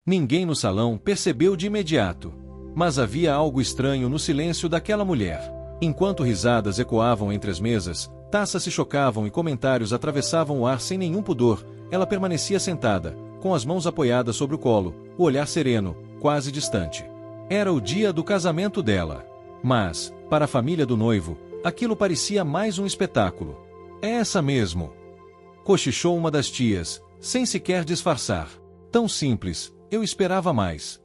Ninguém no salão percebeu de imediato. Mas havia algo estranho no silêncio daquela mulher. Enquanto risadas ecoavam entre as mesas, taças se chocavam e comentários atravessavam o ar sem nenhum pudor, ela permanecia sentada, com as mãos apoiadas sobre o colo, o olhar sereno, quase distante. Era o dia do casamento dela. Mas, para a família do noivo, aquilo parecia mais um espetáculo. É essa mesmo. Cochichou uma das tias, sem sequer disfarçar. Tão simples, eu esperava mais.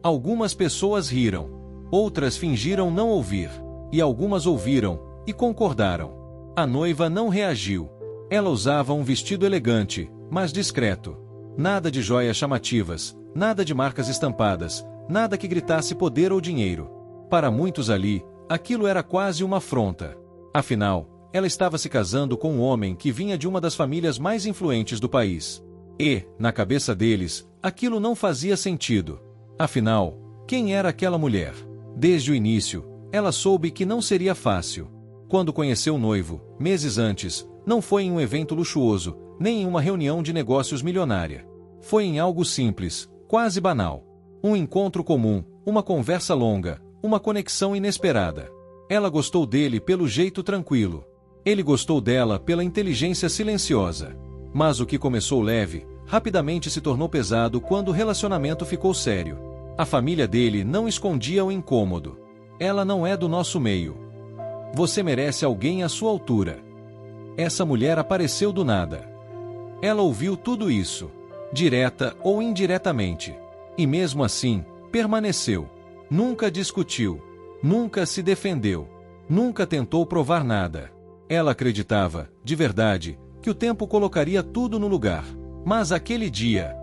Algumas pessoas riram. Outras fingiram não ouvir. E algumas ouviram, e concordaram. A noiva não reagiu. Ela usava um vestido elegante, mas discreto. Nada de joias chamativas, nada de marcas estampadas, nada que gritasse poder ou dinheiro. Para muitos ali, aquilo era quase uma afronta. Afinal, ela estava se casando com um homem que vinha de uma das famílias mais influentes do país. E, na cabeça deles, aquilo não fazia sentido. Afinal, quem era aquela mulher? Desde o início, ela soube que não seria fácil. Quando conheceu o noivo, meses antes, não foi em um evento luxuoso, nem em uma reunião de negócios milionária. Foi em algo simples, quase banal. Um encontro comum, uma conversa longa, uma conexão inesperada. Ela gostou dele pelo jeito tranquilo. Ele gostou dela pela inteligência silenciosa. Mas o que começou leve, rapidamente se tornou pesado quando o relacionamento ficou sério. A família dele não escondia o incômodo. Ela não é do nosso meio. Você merece alguém à sua altura. Essa mulher apareceu do nada. Ela ouviu tudo isso, direta ou indiretamente. E mesmo assim, permaneceu. Nunca discutiu. Nunca se defendeu. Nunca tentou provar nada. Ela acreditava, de verdade, que o tempo colocaria tudo no lugar. Mas aquele dia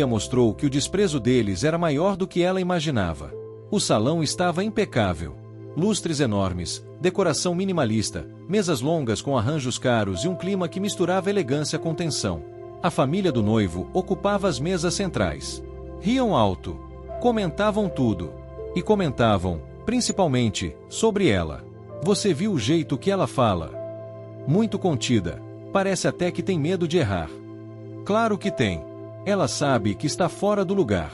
mostrou que o desprezo deles era maior do que ela imaginava. O salão estava impecável. Lustres enormes, decoração minimalista, mesas longas com arranjos caros e um clima que misturava elegância com tensão. A família do noivo ocupava as mesas centrais. Riam alto. Comentavam tudo. E comentavam, principalmente, sobre ela. Você viu o jeito que ela fala? Muito contida. Parece até que tem medo de errar. Claro que tem. Ela sabe que está fora do lugar.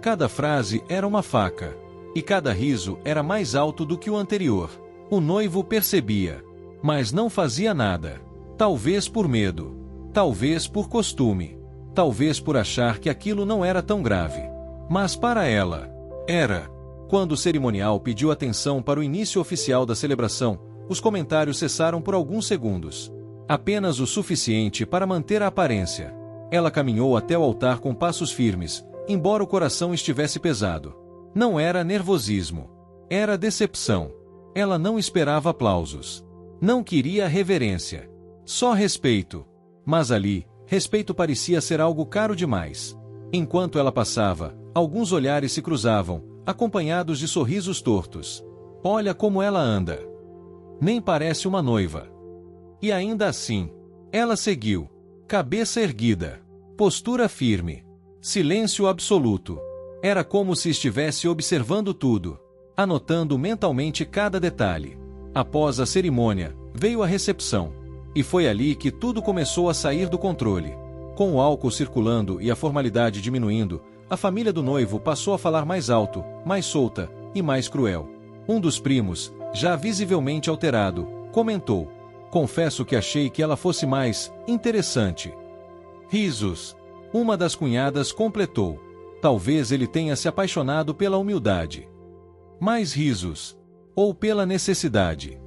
Cada frase era uma faca. E cada riso era mais alto do que o anterior. O noivo percebia. Mas não fazia nada. Talvez por medo. Talvez por costume. Talvez por achar que aquilo não era tão grave. Mas para ela, era. Quando o cerimonial pediu atenção para o início oficial da celebração, os comentários cessaram por alguns segundos. Apenas o suficiente para manter a aparência. Ela caminhou até o altar com passos firmes, embora o coração estivesse pesado. Não era nervosismo. Era decepção. Ela não esperava aplausos. Não queria reverência. Só respeito. Mas ali, respeito parecia ser algo caro demais. Enquanto ela passava, alguns olhares se cruzavam, acompanhados de sorrisos tortos. Olha como ela anda. Nem parece uma noiva. E ainda assim, ela seguiu. Cabeça erguida. Postura firme. Silêncio absoluto. Era como se estivesse observando tudo, anotando mentalmente cada detalhe. Após a cerimônia, veio a recepção. E foi ali que tudo começou a sair do controle. Com o álcool circulando e a formalidade diminuindo, a família do noivo passou a falar mais alto, mais solta e mais cruel. Um dos primos, já visivelmente alterado, comentou: confesso que achei que ela fosse mais interessante. Risos. Uma das cunhadas completou: talvez ele tenha se apaixonado pela humildade. Mais risos. Ou pela necessidade.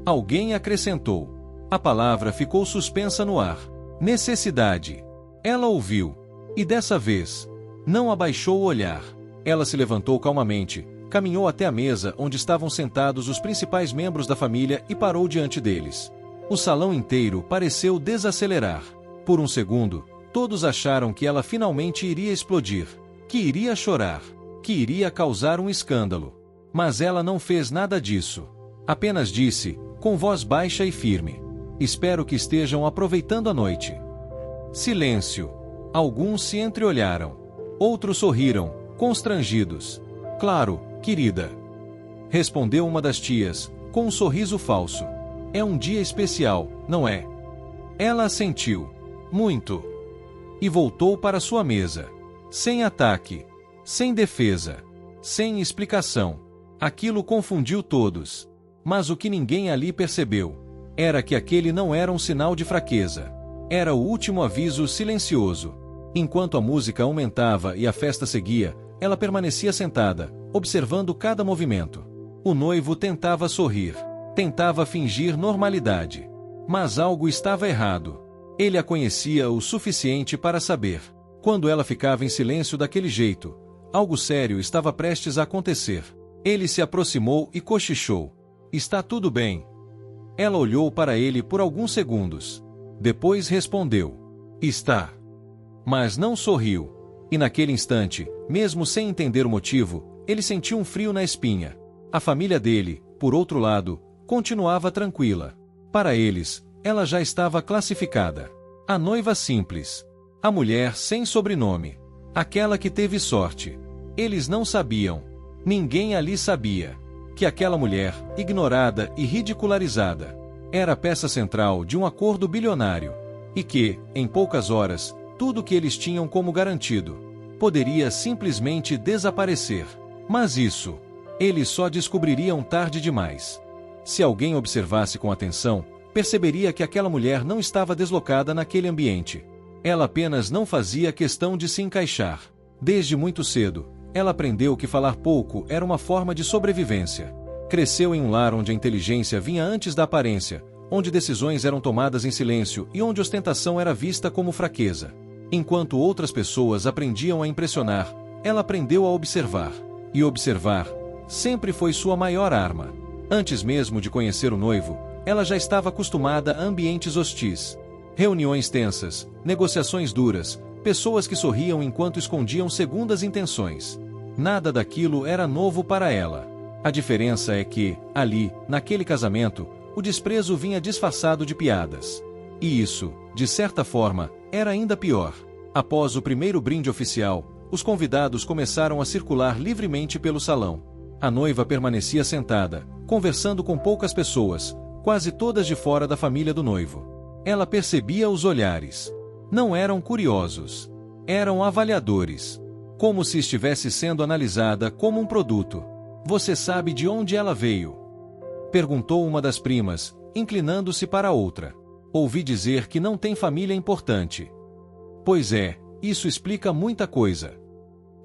Alguém acrescentou. A palavra ficou suspensa no ar. Necessidade. Ela ouviu. E dessa vez, não abaixou o olhar. Ela se levantou calmamente, caminhou até a mesa onde estavam sentados os principais membros da família e parou diante deles. O salão inteiro pareceu desacelerar. Por um segundo, todos acharam que ela finalmente iria explodir, que iria chorar, que iria causar um escândalo. Mas ela não fez nada disso. Apenas disse, com voz baixa e firme: espero que estejam aproveitando a noite. Silêncio. Alguns se entreolharam. Outros sorriram, constrangidos. Claro, querida. Respondeu uma das tias, com um sorriso falso. É um dia especial, não é? Ela assentiu. Muito. E voltou para sua mesa. Sem ataque. Sem defesa. Sem explicação. Aquilo confundiu todos. Mas o que ninguém ali percebeu era que aquele não era um sinal de fraqueza. Era o último aviso silencioso. Enquanto a música aumentava e a festa seguia, ela permanecia sentada, observando cada movimento. O noivo tentava sorrir. Tentava fingir normalidade. Mas algo estava errado. Ele a conhecia o suficiente para saber. Quando ela ficava em silêncio daquele jeito, algo sério estava prestes a acontecer. Ele se aproximou e cochichou. Está tudo bem? Ela olhou para ele por alguns segundos. Depois respondeu. Está. Mas não sorriu. E naquele instante, mesmo sem entender o motivo, ele sentiu um frio na espinha. A família dele, por outro lado, continuava tranquila. Para eles, ela já estava classificada. A noiva simples. A mulher sem sobrenome. Aquela que teve sorte. Eles não sabiam. Ninguém ali sabia. Que aquela mulher, ignorada e ridicularizada, era a peça central de um acordo bilionário. E que, em poucas horas, tudo que eles tinham como garantido, poderia simplesmente desaparecer. Mas isso, eles só descobririam tarde demais. Se alguém observasse com atenção, perceberia que aquela mulher não estava deslocada naquele ambiente. Ela apenas não fazia questão de se encaixar. Desde muito cedo, ela aprendeu que falar pouco era uma forma de sobrevivência. Cresceu em um lar onde a inteligência vinha antes da aparência, onde decisões eram tomadas em silêncio e onde ostentação era vista como fraqueza. Enquanto outras pessoas aprendiam a impressionar, ela aprendeu a observar. E observar sempre foi sua maior arma. Antes mesmo de conhecer o noivo, ela já estava acostumada a ambientes hostis. Reuniões tensas, negociações duras, pessoas que sorriam enquanto escondiam segundas intenções. Nada daquilo era novo para ela. A diferença é que, ali, naquele casamento, o desprezo vinha disfarçado de piadas. E isso, de certa forma, era ainda pior. Após o primeiro brinde oficial, os convidados começaram a circular livremente pelo salão. A noiva permanecia sentada, conversando com poucas pessoas, quase todas de fora da família do noivo. Ela percebia os olhares. Não eram curiosos. Eram avaliadores. Como se estivesse sendo analisada como um produto. Você sabe de onde ela veio? Perguntou uma das primas, inclinando-se para a outra. Ouvi dizer que não tem família importante. Pois é, isso explica muita coisa.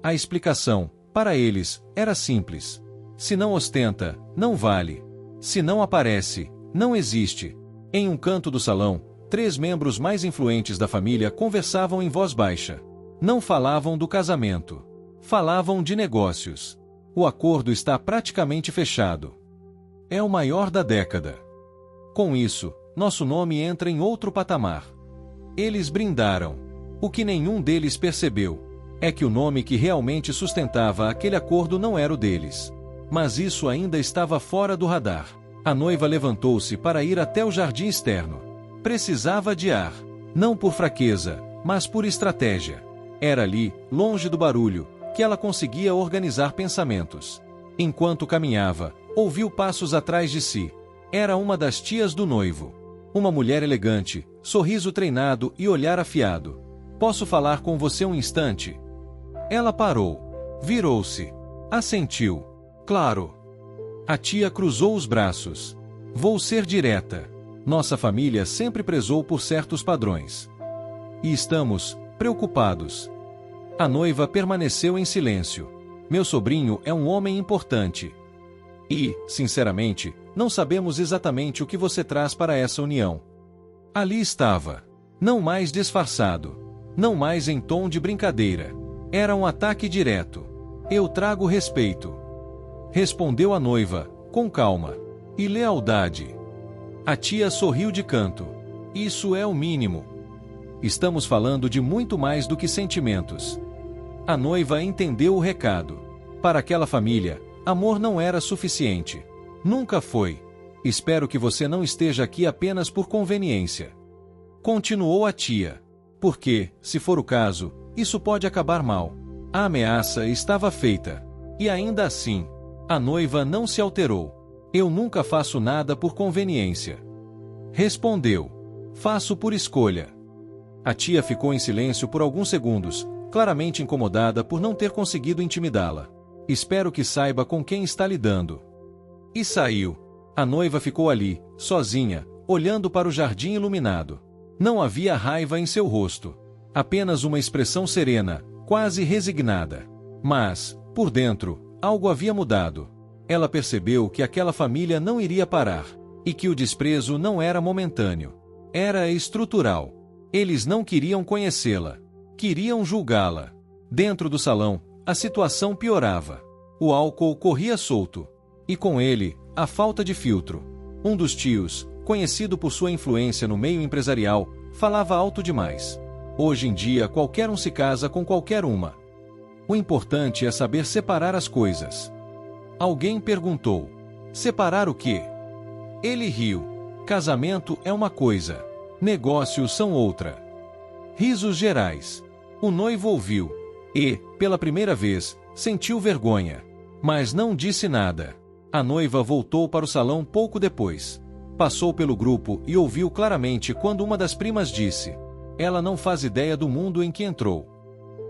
A explicação, para eles, era simples. Se não ostenta, não vale. Se não aparece, não existe. Em um canto do salão, 3 membros mais influentes da família conversavam em voz baixa. Não falavam do casamento. Falavam de negócios. O acordo está praticamente fechado. É o maior da década. Com isso, nosso nome entra em outro patamar. Eles brindaram. O que nenhum deles percebeu é que o nome que realmente sustentava aquele acordo não era o deles. Mas isso ainda estava fora do radar. A noiva levantou-se para ir até o jardim externo. Precisava de ar. Não por fraqueza, mas por estratégia. Era ali, longe do barulho, que ela conseguia organizar pensamentos. Enquanto caminhava, ouviu passos atrás de si. Era uma das tias do noivo. Uma mulher elegante, sorriso treinado e olhar afiado. Posso falar com você um instante? Ela parou. Virou-se. Assentiu. Claro. A tia cruzou os braços. Vou ser direta. Nossa família sempre prezou por certos padrões. E estamos preocupados. A noiva permaneceu em silêncio. Meu sobrinho é um homem importante. E, sinceramente, não sabemos exatamente o que você traz para essa união. Ali estava. Não mais disfarçado. Não mais em tom de brincadeira. Era um ataque direto. Eu trago respeito. Respondeu a noiva, com calma. E lealdade. A tia sorriu de canto. Isso é o mínimo. Estamos falando de muito mais do que sentimentos. A noiva entendeu o recado. Para aquela família, amor não era suficiente. Nunca foi. Espero que você não esteja aqui apenas por conveniência. Continuou a tia. Porque, se for o caso, isso pode acabar mal. A ameaça estava feita. E ainda assim, a noiva não se alterou. Eu nunca faço nada por conveniência. Respondeu. Faço por escolha. A tia ficou em silêncio por alguns segundos, claramente incomodada por não ter conseguido intimidá-la. Espero que saiba com quem está lidando. E saiu. A noiva ficou ali, sozinha, olhando para o jardim iluminado. Não havia raiva em seu rosto. Apenas uma expressão serena, quase resignada. Mas, por dentro, algo havia mudado. Ela percebeu que aquela família não iria parar, e que o desprezo não era momentâneo. Era estrutural. Eles não queriam conhecê-la. Queriam julgá-la. Dentro do salão, a situação piorava. O álcool corria solto. E com ele, a falta de filtro. Um dos tios, conhecido por sua influência no meio empresarial, falava alto demais. Hoje em dia qualquer um se casa com qualquer uma. O importante é saber separar as coisas. Alguém perguntou: separar o quê? Ele riu. Casamento é uma coisa. Negócios são outra. Risos gerais. O noivo ouviu. E, pela primeira vez, sentiu vergonha. Mas não disse nada. A noiva voltou para o salão pouco depois. Passou pelo grupo e ouviu claramente quando uma das primas disse: ela não faz ideia do mundo em que entrou.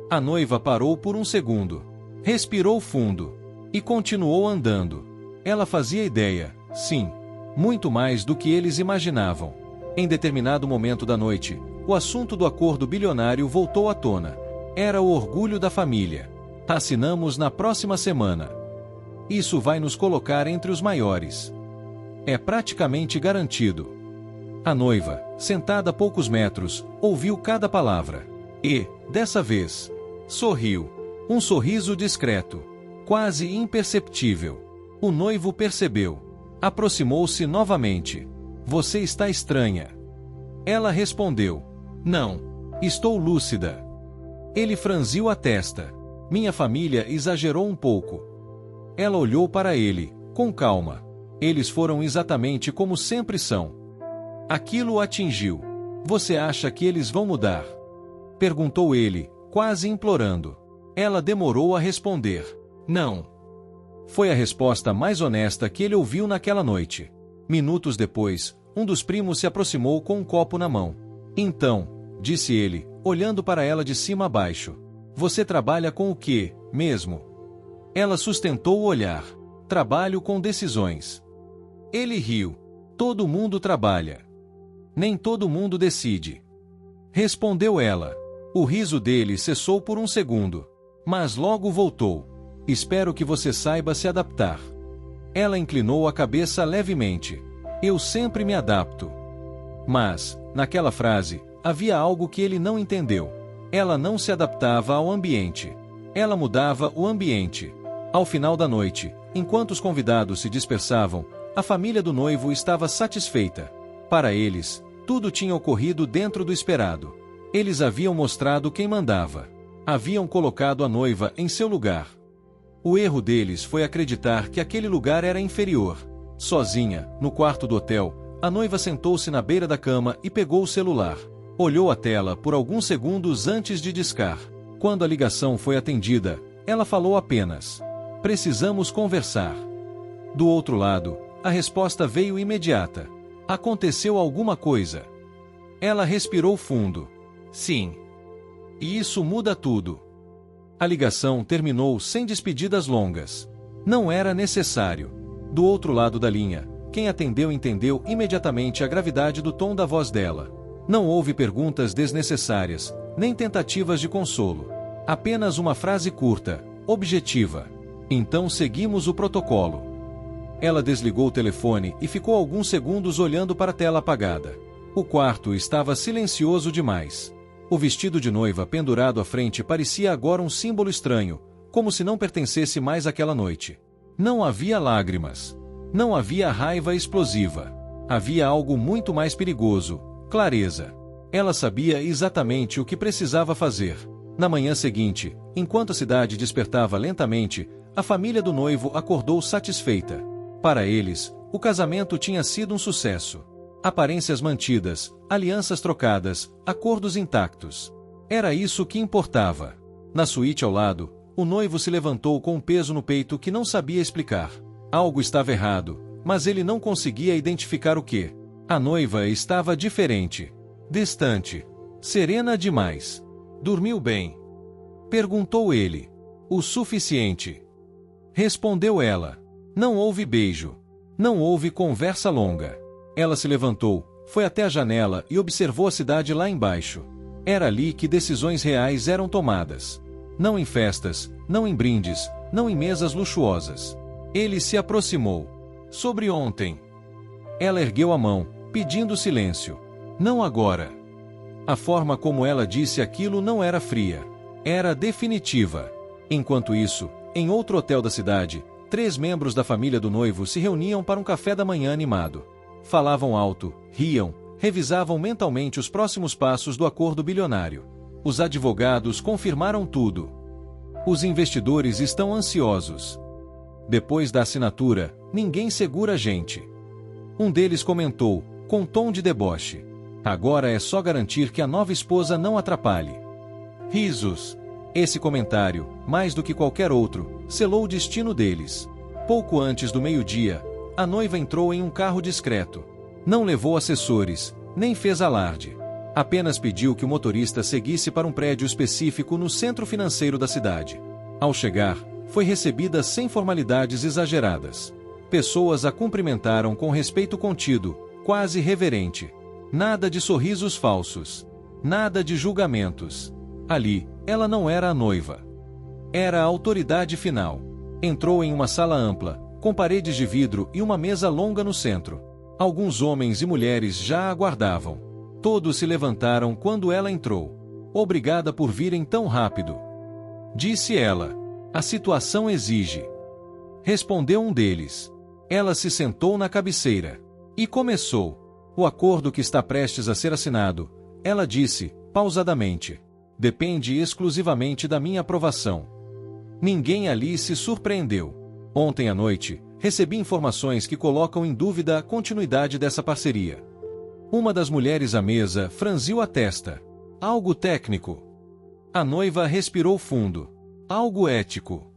A noiva parou por um segundo. Respirou fundo. E continuou andando. Ela fazia ideia, sim. Muito mais do que eles imaginavam. Em determinado momento da noite, o assunto do acordo bilionário voltou à tona. Era o orgulho da família. Assinamos na próxima semana. Isso vai nos colocar entre os maiores. É praticamente garantido. A noiva, sentada a poucos metros, ouviu cada palavra. E, dessa vez, sorriu. Um sorriso discreto, quase imperceptível. O noivo percebeu. Aproximou-se novamente. Você está estranha. Ela respondeu: não, estou lúcida. Ele franziu a testa. Minha família exagerou um pouco. Ela olhou para ele, com calma. Eles foram exatamente como sempre são. Aquilo o atingiu. Você acha que eles vão mudar? Perguntou ele, quase implorando. Ela demorou a responder. Não. Foi a resposta mais honesta que ele ouviu naquela noite. Minutos depois, um dos primos se aproximou com um copo na mão. Então, disse ele, olhando para ela de cima a baixo. Você trabalha com o quê, mesmo? Ela sustentou o olhar. Trabalho com decisões. Ele riu. Todo mundo trabalha. Nem todo mundo decide. Respondeu ela. O riso dele cessou por um segundo. Mas logo voltou. Espero que você saiba se adaptar. Ela inclinou a cabeça levemente. Eu sempre me adapto. Mas, naquela frase, havia algo que ele não entendeu. Ela não se adaptava ao ambiente. Ela mudava o ambiente. Ao final da noite, enquanto os convidados se dispersavam, a família do noivo estava satisfeita. Para eles, tudo tinha ocorrido dentro do esperado. Eles haviam mostrado quem mandava. Haviam colocado a noiva em seu lugar. O erro deles foi acreditar que aquele lugar era inferior. Sozinha, no quarto do hotel, a noiva sentou-se na beira da cama e pegou o celular. Olhou a tela por alguns segundos antes de discar. Quando a ligação foi atendida, ela falou apenas: precisamos conversar. Do outro lado, a resposta veio imediata. Aconteceu alguma coisa? Ela respirou fundo. Sim. E isso muda tudo. A ligação terminou sem despedidas longas. Não era necessário. Do outro lado da linha, quem atendeu entendeu imediatamente a gravidade do tom da voz dela. Não houve perguntas desnecessárias, nem tentativas de consolo. Apenas uma frase curta, objetiva. Então seguimos o protocolo. Ela desligou o telefone e ficou alguns segundos olhando para a tela apagada. O quarto estava silencioso demais. O vestido de noiva pendurado à frente parecia agora um símbolo estranho, como se não pertencesse mais àquela noite. Não havia lágrimas. Não havia raiva explosiva. Havia algo muito mais perigoso: clareza. Ela sabia exatamente o que precisava fazer. Na manhã seguinte, enquanto a cidade despertava lentamente, a família do noivo acordou satisfeita. Para eles, o casamento tinha sido um sucesso. Aparências mantidas, alianças trocadas, acordos intactos. Era isso que importava. Na suíte ao lado, o noivo se levantou com um peso no peito que não sabia explicar. Algo estava errado, mas ele não conseguia identificar o que. A noiva estava diferente. Distante. Serena demais. Dormiu bem. Perguntou ele. O suficiente. Respondeu ela. Não houve beijo. Não houve conversa longa. Ela se levantou, foi até a janela e observou a cidade lá embaixo. Era ali que decisões reais eram tomadas. Não em festas, não em brindes, não em mesas luxuosas. Ele se aproximou. Sobre ontem. Ela ergueu a mão, pedindo silêncio. Não agora. A forma como ela disse aquilo não era fria. Era definitiva. Enquanto isso, em outro hotel da cidade, 3 membros da família do noivo se reuniam para um café da manhã animado. Falavam alto, riam, revisavam mentalmente os próximos passos do acordo bilionário. Os advogados confirmaram tudo. Os investidores estão ansiosos. Depois da assinatura, ninguém segura a gente. Um deles comentou, com tom de deboche. Agora é só garantir que a nova esposa não atrapalhe. Risos. Esse comentário, mais do que qualquer outro, selou o destino deles. Pouco antes do meio-dia, a noiva entrou em um carro discreto. Não levou assessores, nem fez alarde. Apenas pediu que o motorista seguisse para um prédio específico no centro financeiro da cidade. Ao chegar, foi recebida sem formalidades exageradas. Pessoas a cumprimentaram com respeito contido, quase reverente. Nada de sorrisos falsos. Nada de julgamentos. Ali, ela não era a noiva. Era a autoridade final. Entrou em uma sala ampla, com paredes de vidro e uma mesa longa no centro. Alguns homens e mulheres já a aguardavam. Todos se levantaram quando ela entrou. Obrigada por virem tão rápido. Disse ela. A situação exige. Respondeu um deles. Ela se sentou na cabeceira. E começou. O acordo que está prestes a ser assinado, ela disse, pausadamente. Depende exclusivamente da minha aprovação. Ninguém ali se surpreendeu. Ontem à noite, recebi informações que colocam em dúvida a continuidade dessa parceria. Uma das mulheres à mesa franziu a testa. Algo técnico. A noiva respirou fundo. Algo ético.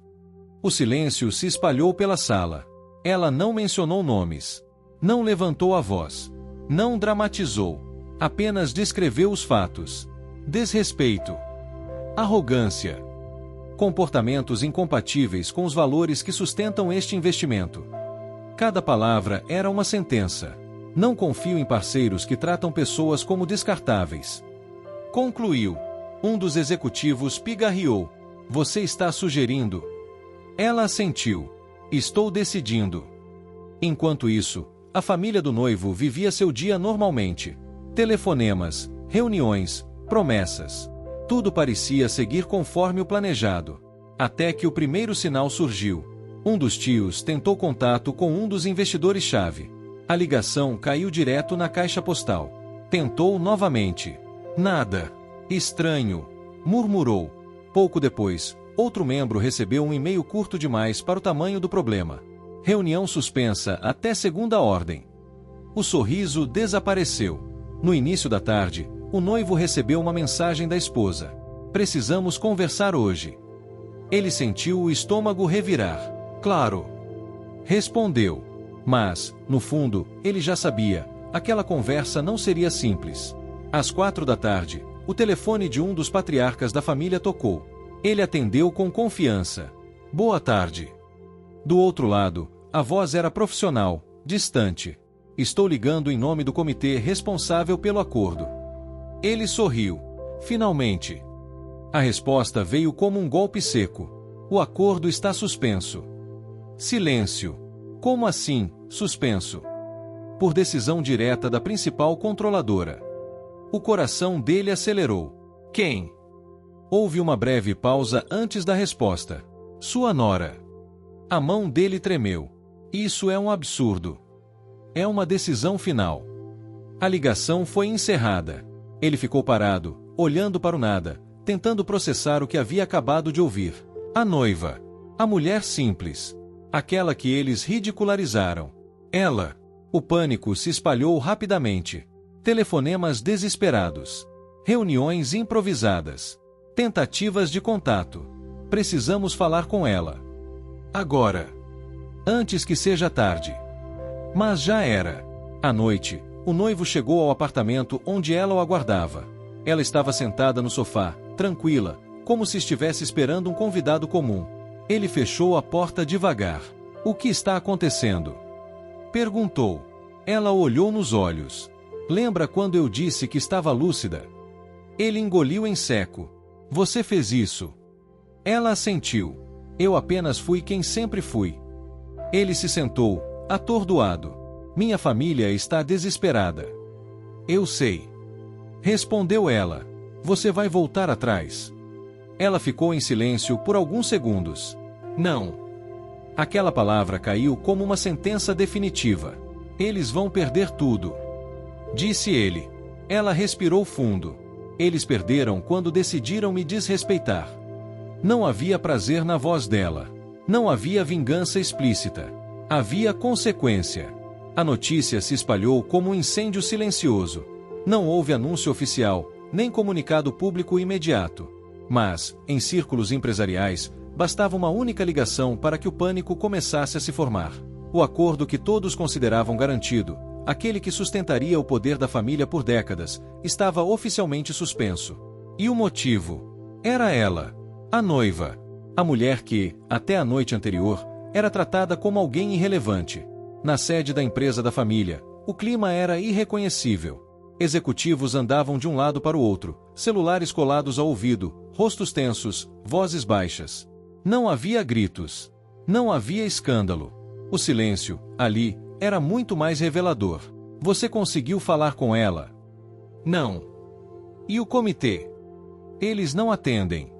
O silêncio se espalhou pela sala. Ela não mencionou nomes. Não levantou a voz. Não dramatizou. Apenas descreveu os fatos. Desrespeito. Arrogância. Comportamentos incompatíveis com os valores que sustentam este investimento. Cada palavra era uma sentença. Não confio em parceiros que tratam pessoas como descartáveis. Concluiu. Um dos executivos pigarreou. Você está sugerindo? Ela assentiu. Estou decidindo. Enquanto isso, a família do noivo vivia seu dia normalmente. Telefonemas, reuniões, promessas. Tudo parecia seguir conforme o planejado. Até que o primeiro sinal surgiu. Um dos tios tentou contato com um dos investidores-chave. A ligação caiu direto na caixa postal. Tentou novamente. Nada. Estranho. Murmurou. Pouco depois, outro membro recebeu um e-mail curto demais para o tamanho do problema. Reunião suspensa até segunda ordem. O sorriso desapareceu. No início da tarde, o noivo recebeu uma mensagem da esposa. Precisamos conversar hoje. Ele sentiu o estômago revirar. Claro. Respondeu. Mas, no fundo, ele já sabia. Aquela conversa não seria simples. Às 4 da tarde, o telefone de um dos patriarcas da família tocou. Ele atendeu com confiança. Boa tarde. Do outro lado, a voz era profissional, distante. Estou ligando em nome do comitê responsável pelo acordo. Ele sorriu. Finalmente. A resposta veio como um golpe seco. O acordo está suspenso. Silêncio. Como assim, suspenso? Por decisão direta da principal controladora. O coração dele acelerou. Quem? Houve uma breve pausa antes da resposta. Sua nora. A mão dele tremeu. Isso é um absurdo. É uma decisão final. A ligação foi encerrada. Ele ficou parado, olhando para o nada, tentando processar o que havia acabado de ouvir. A noiva. A mulher simples. Aquela que eles ridicularizaram. Ela. O pânico se espalhou rapidamente. Telefonemas desesperados. Reuniões improvisadas. Tentativas de contato. Precisamos falar com ela. Agora. Antes que seja tarde. Mas já era. À noite, o noivo chegou ao apartamento onde ela o aguardava. Ela estava sentada no sofá, tranquila, como se estivesse esperando um convidado comum. Ele fechou a porta devagar. O que está acontecendo? Perguntou. Ela olhou nos olhos. Lembra quando eu disse que estava lúcida? Ele engoliu em seco. Você fez isso. Ela assentiu. Eu apenas fui quem sempre fui. Ele se sentou, atordoado. Minha família está desesperada. Eu sei. Respondeu ela. Você vai voltar atrás. Ela ficou em silêncio por alguns segundos. Não. Aquela palavra caiu como uma sentença definitiva. Eles vão perder tudo. Disse ele. Ela respirou fundo. Eles perderam quando decidiram me desrespeitar. Não havia prazer na voz dela. Não havia vingança explícita. Havia consequência. A notícia se espalhou como um incêndio silencioso. Não houve anúncio oficial, nem comunicado público imediato. Mas, em círculos empresariais, bastava uma única ligação para que o pânico começasse a se formar. O acordo que todos consideravam garantido, aquele que sustentaria o poder da família por décadas, estava oficialmente suspenso. E o motivo? Era ela, a noiva. A mulher que, até a noite anterior, era tratada como alguém irrelevante. Na sede da empresa da família, o clima era irreconhecível. Executivos andavam de um lado para o outro, celulares colados ao ouvido, rostos tensos, vozes baixas. Não havia gritos. Não havia escândalo. O silêncio, ali, era muito mais revelador. Você conseguiu falar com ela? Não. E o comitê? Eles não atendem.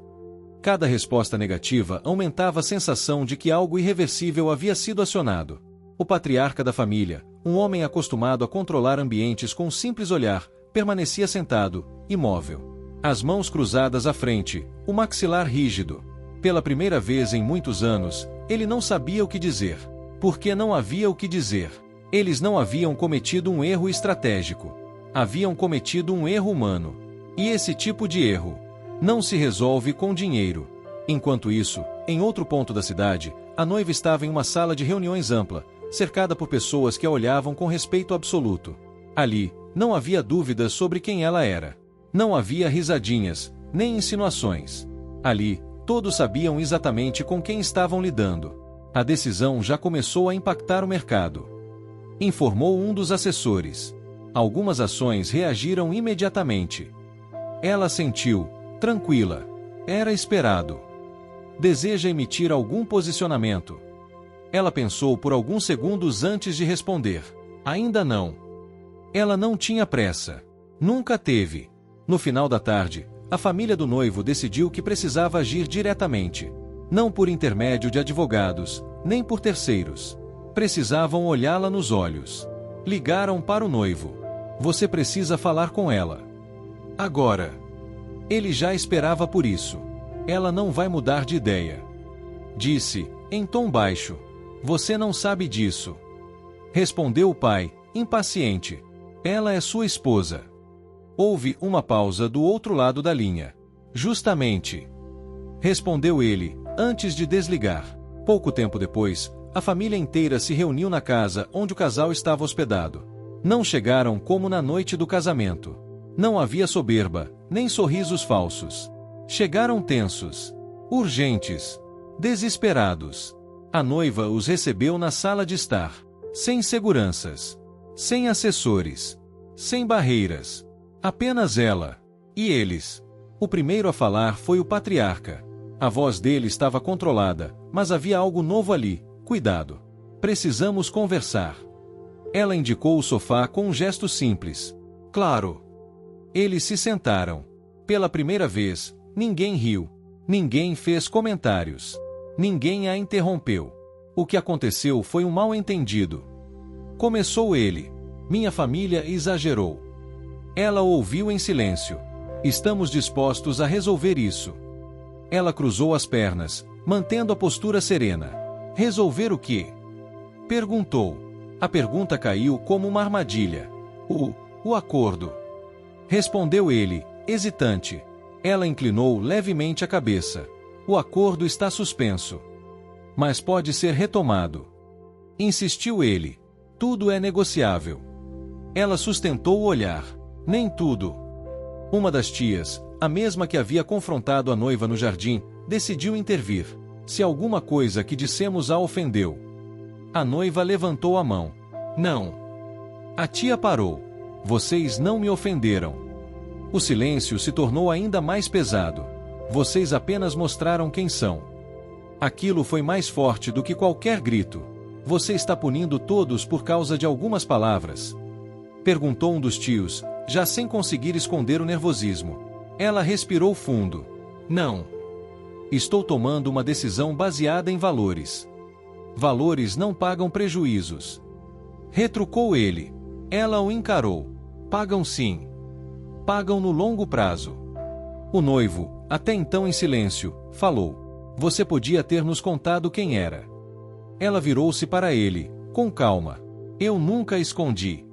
Cada resposta negativa aumentava a sensação de que algo irreversível havia sido acionado. O patriarca da família, um homem acostumado a controlar ambientes com um simples olhar, permanecia sentado, imóvel. As mãos cruzadas à frente, o maxilar rígido. Pela primeira vez em muitos anos, ele não sabia o que dizer. Porque não havia o que dizer. Eles não haviam cometido um erro estratégico. Haviam cometido um erro humano. E esse tipo de erro não se resolve com dinheiro. Enquanto isso, em outro ponto da cidade, a noiva estava em uma sala de reuniões ampla, cercada por pessoas que a olhavam com respeito absoluto. Ali, não havia dúvidas sobre quem ela era. Não havia risadinhas, nem insinuações. Ali, todos sabiam exatamente com quem estavam lidando. A decisão já começou a impactar o mercado. Informou um dos assessores. Algumas ações reagiram imediatamente. Ela sentiu, tranquila. Era esperado. Deseja emitir algum posicionamento? Ela pensou por alguns segundos antes de responder. Ainda não. Ela não tinha pressa. Nunca teve. No final da tarde, a família do noivo decidiu que precisava agir diretamente. Não por intermédio de advogados, nem por terceiros. Precisavam olhá-la nos olhos. Ligaram para o noivo. Você precisa falar com ela. Agora. Ele já esperava por isso. Ela não vai mudar de ideia. Disse, em tom baixo. Você não sabe disso. Respondeu o pai, impaciente. Ela é sua esposa. Houve uma pausa do outro lado da linha. Justamente. Respondeu ele, antes de desligar. Pouco tempo depois, a família inteira se reuniu na casa onde o casal estava hospedado. Não chegaram como na noite do casamento. Não havia soberba, nem sorrisos falsos. Chegaram tensos, urgentes, desesperados. A noiva os recebeu na sala de estar, sem seguranças, sem assessores, sem barreiras. Apenas ela e eles. O primeiro a falar foi o patriarca. A voz dele estava controlada, mas havia algo novo ali. Cuidado. Precisamos conversar. Ela indicou o sofá com um gesto simples. Claro. Eles se sentaram. Pela primeira vez, ninguém riu. Ninguém fez comentários. Ninguém a interrompeu. O que aconteceu foi um mal-entendido. Começou ele. Minha família exagerou. Ela ouviu em silêncio. Estamos dispostos a resolver isso. Ela cruzou as pernas, mantendo a postura serena. Resolver o quê? Perguntou. A pergunta caiu como uma armadilha. O acordo. Respondeu ele, hesitante. Ela inclinou levemente a cabeça. O acordo está suspenso. Mas pode ser retomado. Insistiu ele. Tudo é negociável. Ela sustentou o olhar. Nem tudo. Uma das tias, a mesma que havia confrontado a noiva no jardim, decidiu intervir. Se alguma coisa que dissemos a ofendeu. A noiva levantou a mão. Não. A tia parou. Vocês não me ofenderam. O silêncio se tornou ainda mais pesado. Vocês apenas mostraram quem são. Aquilo foi mais forte do que qualquer grito. Você está punindo todos por causa de algumas palavras? Perguntou um dos tios, já sem conseguir esconder o nervosismo. Ela respirou fundo. Não. Estou tomando uma decisão baseada em valores. Valores não pagam prejuízos. Retrucou ele. Ela o encarou. Pagam sim. Pagam no longo prazo. O noivo, até então em silêncio, falou. Você podia ter nos contado quem era. Ela virou-se para ele, com calma. Eu nunca escondi.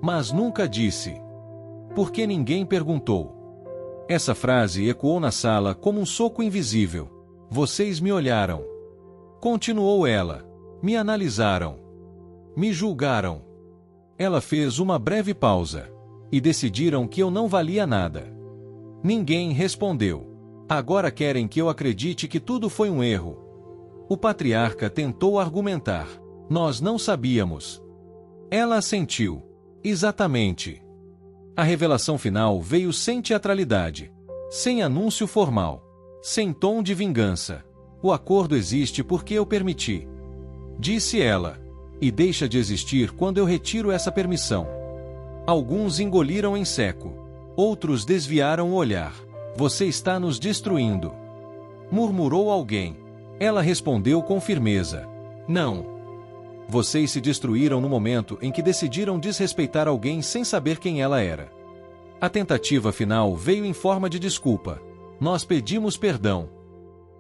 Mas nunca disse. Porque ninguém perguntou. Essa frase ecoou na sala como um soco invisível. Vocês me olharam. Continuou ela. Me analisaram. Me julgaram. Ela fez uma breve pausa. E decidiram que eu não valia nada. Ninguém respondeu. Agora querem que eu acredite que tudo foi um erro. O patriarca tentou argumentar. Nós não sabíamos. Ela assentiu. Exatamente. A revelação final veio sem teatralidade, sem anúncio formal, sem tom de vingança. O acordo existe porque eu permiti. Disse ela. E deixa de existir quando eu retiro essa permissão. Alguns engoliram em seco. Outros desviaram o olhar. Você está nos destruindo. Murmurou alguém. Ela respondeu com firmeza. Não. Vocês se destruíram no momento em que decidiram desrespeitar alguém sem saber quem ela era. A tentativa final veio em forma de desculpa. Nós pedimos perdão.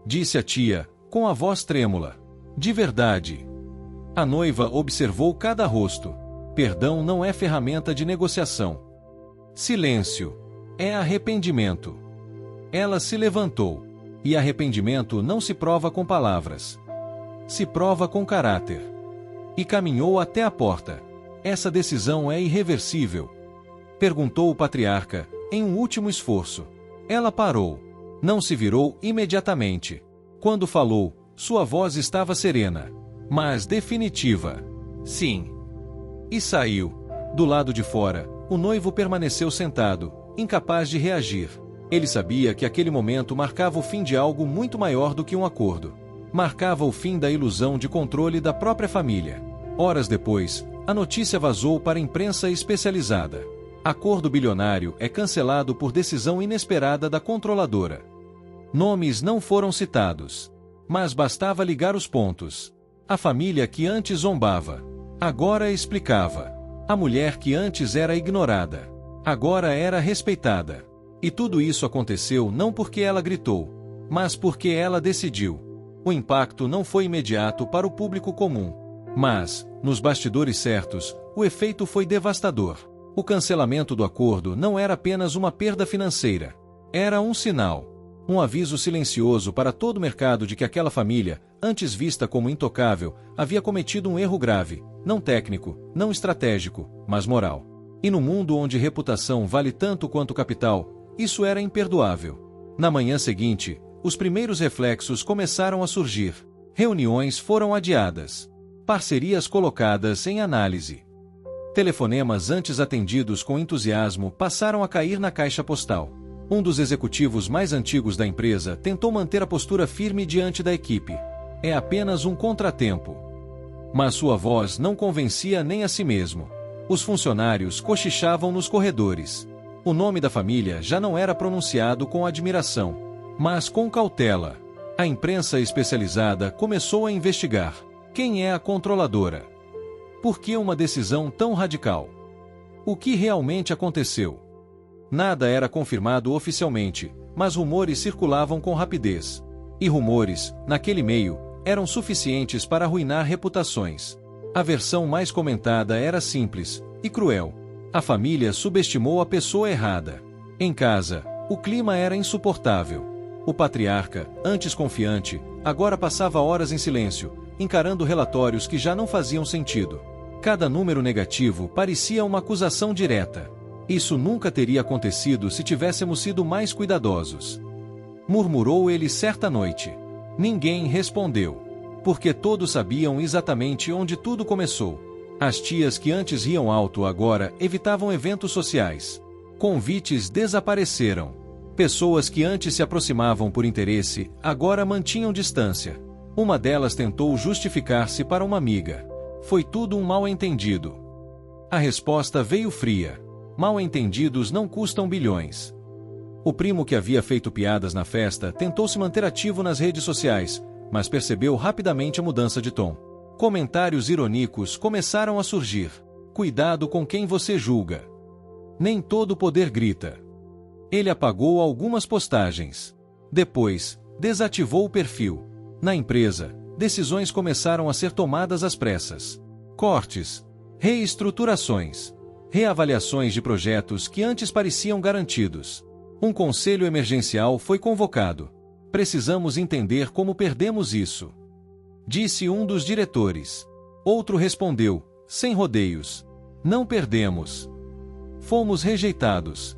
Disse a tia, com a voz trêmula. De verdade. A noiva observou cada rosto. Perdão não é ferramenta de negociação. Silêncio. É arrependimento. Ela se levantou. E arrependimento não se prova com palavras. Se prova com caráter. E caminhou até a porta. Essa decisão é irreversível? Perguntou o patriarca, em um último esforço. Ela parou. Não se virou imediatamente. Quando falou, sua voz estava serena, mas definitiva. Sim. E saiu. Do lado de fora, o noivo permaneceu sentado, incapaz de reagir. Ele sabia que aquele momento marcava o fim de algo muito maior do que um acordo. Marcava o fim da ilusão de controle da própria família. Horas depois, a notícia vazou para a imprensa especializada. Acordo bilionário é cancelado por decisão inesperada da controladora. Nomes não foram citados. Mas bastava ligar os pontos. A família que antes zombava, agora explicava. A mulher que antes era ignorada, agora era respeitada. E tudo isso aconteceu não porque ela gritou, mas porque ela decidiu. O impacto não foi imediato para o público comum. Mas, nos bastidores certos, o efeito foi devastador. O cancelamento do acordo não era apenas uma perda financeira. Era um sinal. Um aviso silencioso para todo o mercado de que aquela família, antes vista como intocável, havia cometido um erro grave, não técnico, não estratégico, mas moral. E no mundo onde reputação vale tanto quanto capital, isso era imperdoável. Na manhã seguinte, os primeiros reflexos começaram a surgir. Reuniões foram adiadas. Parcerias colocadas em análise. Telefonemas antes atendidos com entusiasmo passaram a cair na caixa postal. Um dos executivos mais antigos da empresa tentou manter a postura firme diante da equipe. É apenas um contratempo. Mas sua voz não convencia nem a si mesmo. Os funcionários cochichavam nos corredores. O nome da família já não era pronunciado com admiração, mas com cautela. A imprensa especializada começou a investigar. Quem é a controladora? Por que uma decisão tão radical? O que realmente aconteceu? Nada era confirmado oficialmente, mas rumores circulavam com rapidez. E rumores, naquele meio, eram suficientes para arruinar reputações. A versão mais comentada era simples e cruel. A família subestimou a pessoa errada. Em casa, o clima era insuportável. O patriarca, antes confiante, agora passava horas em silêncio, encarando relatórios que já não faziam sentido. Cada número negativo parecia uma acusação direta. Isso nunca teria acontecido se tivéssemos sido mais cuidadosos. Murmurou ele certa noite. Ninguém respondeu. Porque todos sabiam exatamente onde tudo começou. As tias que antes riam alto agora evitavam eventos sociais. Convites desapareceram. Pessoas que antes se aproximavam por interesse, agora mantinham distância. Uma delas tentou justificar-se para uma amiga. Foi tudo um mal-entendido. A resposta veio fria. Mal-entendidos não custam bilhões. O primo que havia feito piadas na festa tentou se manter ativo nas redes sociais, mas percebeu rapidamente a mudança de tom. Comentários irônicos começaram a surgir. Cuidado com quem você julga. Nem todo poder grita. Ele apagou algumas postagens. Depois, desativou o perfil. Na empresa, decisões começaram a ser tomadas às pressas. Cortes, reestruturações, reavaliações de projetos que antes pareciam garantidos. Um conselho emergencial foi convocado. Precisamos entender como perdemos isso, disse um dos diretores. Outro respondeu, sem rodeios: não perdemos. Fomos rejeitados.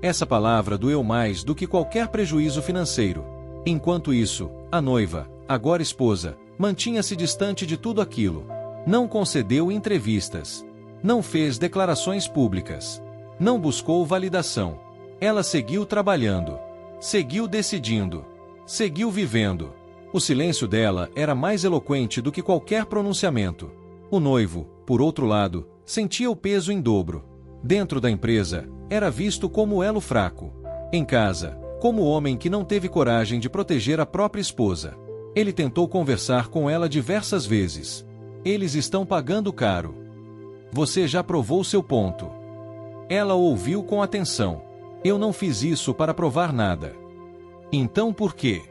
Essa palavra doeu mais do que qualquer prejuízo financeiro. Enquanto isso, a noiva, agora esposa, mantinha-se distante de tudo aquilo. Não concedeu entrevistas. Não fez declarações públicas. Não buscou validação. Ela seguiu trabalhando. Seguiu decidindo. Seguiu vivendo. O silêncio dela era mais eloquente do que qualquer pronunciamento. O noivo, por outro lado, sentia o peso em dobro. Dentro da empresa, era visto como elo fraco. Em casa, como o homem que não teve coragem de proteger a própria esposa. Ele tentou conversar com ela diversas vezes. Eles estão pagando caro. Você já provou seu ponto. Ela o ouviu com atenção. Eu não fiz isso para provar nada. Então por quê?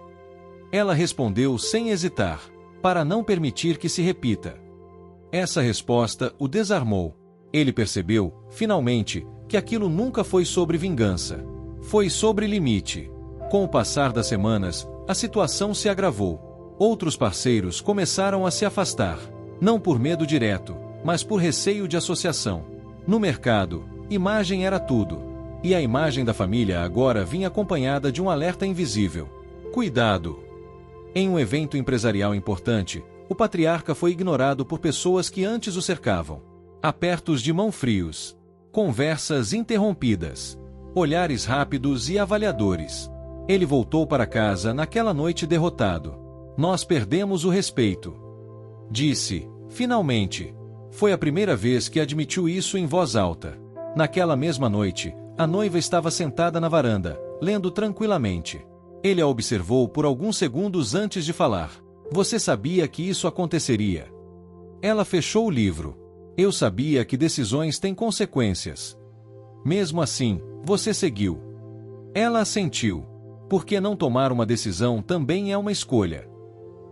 Ela respondeu sem hesitar. Para não permitir que se repita. Essa resposta o desarmou. Ele percebeu, finalmente, que aquilo nunca foi sobre vingança. Foi sobre limite. Com o passar das semanas, a situação se agravou. Outros parceiros começaram a se afastar. Não por medo direto, mas por receio de associação. No mercado, imagem era tudo. E a imagem da família agora vinha acompanhada de um alerta invisível. Cuidado! Em um evento empresarial importante, o patriarca foi ignorado por pessoas que antes o cercavam. Apertos de mão frios. Conversas interrompidas. Olhares rápidos e avaliadores. Ele voltou para casa naquela noite derrotado. Nós perdemos o respeito. Disse, finalmente. Foi a primeira vez que admitiu isso em voz alta. Naquela mesma noite, a noiva estava sentada na varanda, lendo tranquilamente. Ele a observou por alguns segundos antes de falar. Você sabia que isso aconteceria? Ela fechou o livro. Eu sabia que decisões têm consequências. Mesmo assim, você seguiu. Ela assentiu. Porque não tomar uma decisão também é uma escolha.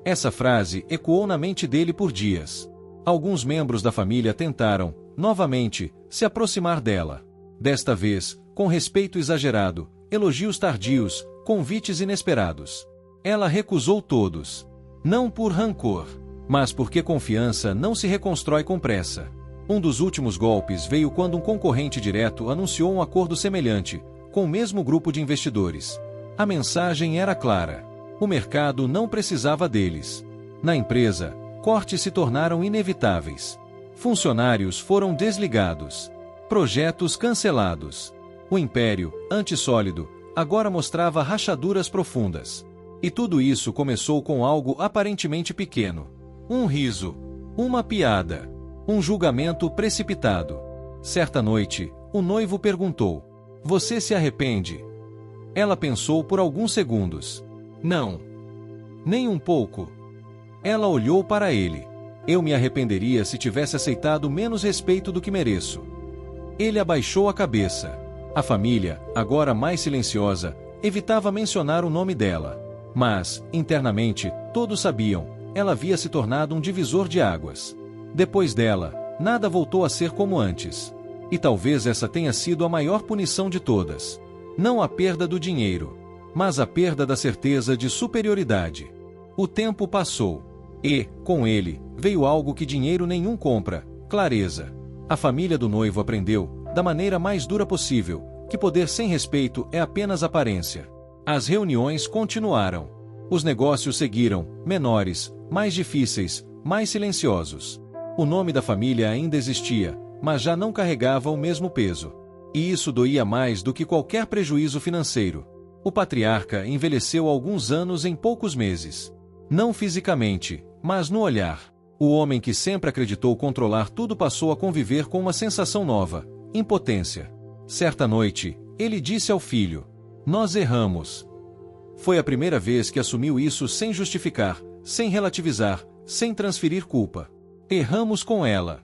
Essa frase ecoou na mente dele por dias. Alguns membros da família tentaram, novamente, se aproximar dela. Desta vez, com respeito exagerado, elogios tardios, convites inesperados. Ela recusou todos. Não por rancor, mas porque confiança não se reconstrói com pressa. Um dos últimos golpes veio quando um concorrente direto anunciou um acordo semelhante, com o mesmo grupo de investidores. A mensagem era clara. O mercado não precisava deles. Na empresa, cortes se tornaram inevitáveis. Funcionários foram desligados. Projetos cancelados. O império, antissólido, agora mostrava rachaduras profundas. E tudo isso começou com algo aparentemente pequeno. Um riso. Uma piada. Um julgamento precipitado. Certa noite, o noivo perguntou: você se arrepende? Ela pensou por alguns segundos. Não. Nem um pouco. Ela olhou para ele. Eu me arrependeria se tivesse aceitado menos respeito do que mereço. Ele abaixou a cabeça. A família, agora mais silenciosa, evitava mencionar o nome dela. Mas, internamente, todos sabiam, ela havia se tornado um divisor de águas. Depois dela, nada voltou a ser como antes. E talvez essa tenha sido a maior punição de todas. Não a perda do dinheiro, mas a perda da certeza de superioridade. O tempo passou. E, com ele, veio algo que dinheiro nenhum compra: clareza. A família do noivo aprendeu, da maneira mais dura possível, que poder sem respeito é apenas aparência. As reuniões continuaram. Os negócios seguiram, menores, mais difíceis, mais silenciosos. O nome da família ainda existia, mas já não carregava o mesmo peso. E isso doía mais do que qualquer prejuízo financeiro. O patriarca envelheceu alguns anos em poucos meses. Não fisicamente, mas no olhar. O homem que sempre acreditou controlar tudo passou a conviver com uma sensação nova: impotência. Certa noite, ele disse ao filho: "Nós erramos." Foi a primeira vez que assumiu isso sem justificar, sem relativizar, sem transferir culpa. "Erramos com ela."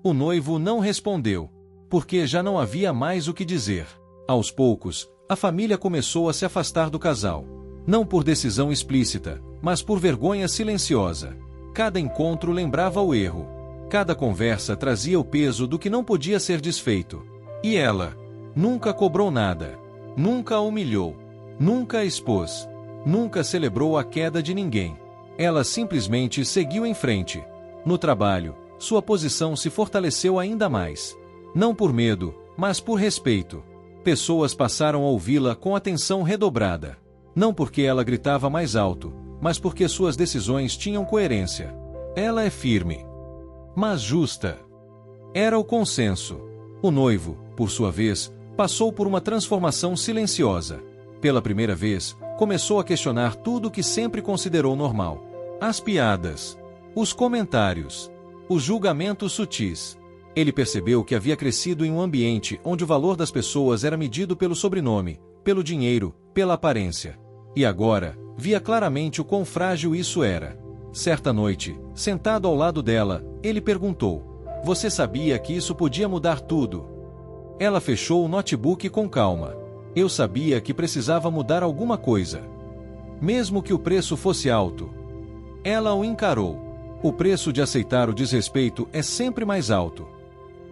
O noivo não respondeu, porque já não havia mais o que dizer. Aos poucos, a família começou a se afastar do casal. Não por decisão explícita, mas por vergonha silenciosa. Cada encontro lembrava o erro. Cada conversa trazia o peso do que não podia ser desfeito. E ela nunca cobrou nada. Nunca a humilhou. Nunca a expôs. Nunca celebrou a queda de ninguém. Ela simplesmente seguiu em frente. No trabalho, sua posição se fortaleceu ainda mais. Não por medo, mas por respeito. Pessoas passaram a ouvi-la com atenção redobrada. Não porque ela gritava mais alto, mas porque suas decisões tinham coerência. Ela é firme, mas justa. Era o consenso. O noivo, por sua vez, passou por uma transformação silenciosa. Pela primeira vez, começou a questionar tudo o que sempre considerou normal. As piadas, os comentários, os julgamentos sutis. Ele percebeu que havia crescido em um ambiente onde o valor das pessoas era medido pelo sobrenome, pelo dinheiro, pela aparência. E agora, via claramente o quão frágil isso era. Certa noite, sentado ao lado dela, ele perguntou: "Você sabia que isso podia mudar tudo?" Ela fechou o notebook com calma. "Eu sabia que precisava mudar alguma coisa. Mesmo que o preço fosse alto." Ela o encarou. "O preço de aceitar o desrespeito é sempre mais alto."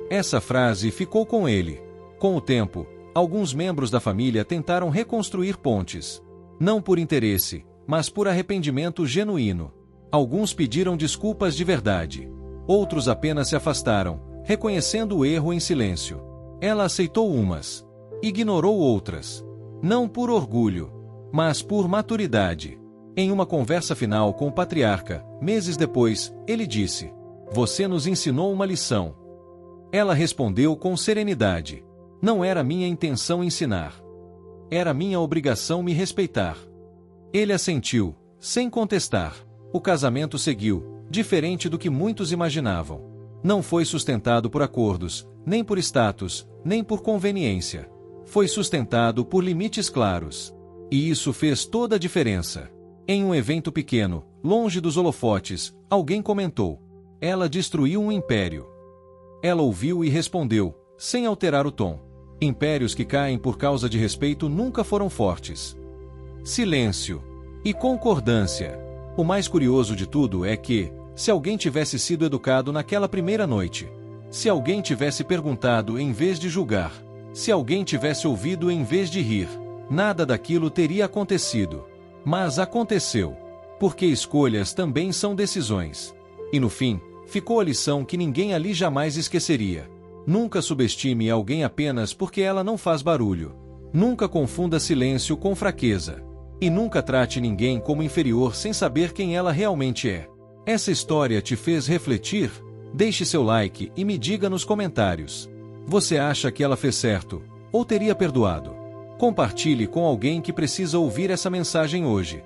Essa frase ficou com ele. Com o tempo, alguns membros da família tentaram reconstruir pontes. Não por interesse, mas por arrependimento genuíno. Alguns pediram desculpas de verdade. Outros apenas se afastaram, reconhecendo o erro em silêncio. Ela aceitou umas. Ignorou outras. Não por orgulho, mas por maturidade. Em uma conversa final com o patriarca, meses depois, ele disse: "Você nos ensinou uma lição." Ela respondeu com serenidade: "Não era minha intenção ensinar. Era minha obrigação me respeitar." Ele assentiu, sem contestar. O casamento seguiu, diferente do que muitos imaginavam. Não foi sustentado por acordos, nem por status, nem por conveniência. Foi sustentado por limites claros. E isso fez toda a diferença. Em um evento pequeno, longe dos holofotes, alguém comentou: "Ela destruiu um império." Ela ouviu e respondeu, sem alterar o tom: "Impérios que caem por causa de respeito nunca foram fortes." Silêncio. E concordância. O mais curioso de tudo é que, se alguém tivesse sido educado naquela primeira noite, se alguém tivesse perguntado em vez de julgar, se alguém tivesse ouvido em vez de rir, nada daquilo teria acontecido. Mas aconteceu. Porque escolhas também são decisões. E no fim, ficou a lição que ninguém ali jamais esqueceria. Nunca subestime alguém apenas porque ela não faz barulho. Nunca confunda silêncio com fraqueza. E nunca trate ninguém como inferior sem saber quem ela realmente é. Essa história te fez refletir? Deixe seu like e me diga nos comentários. Você acha que ela fez certo? Ou teria perdoado? Compartilhe com alguém que precisa ouvir essa mensagem hoje.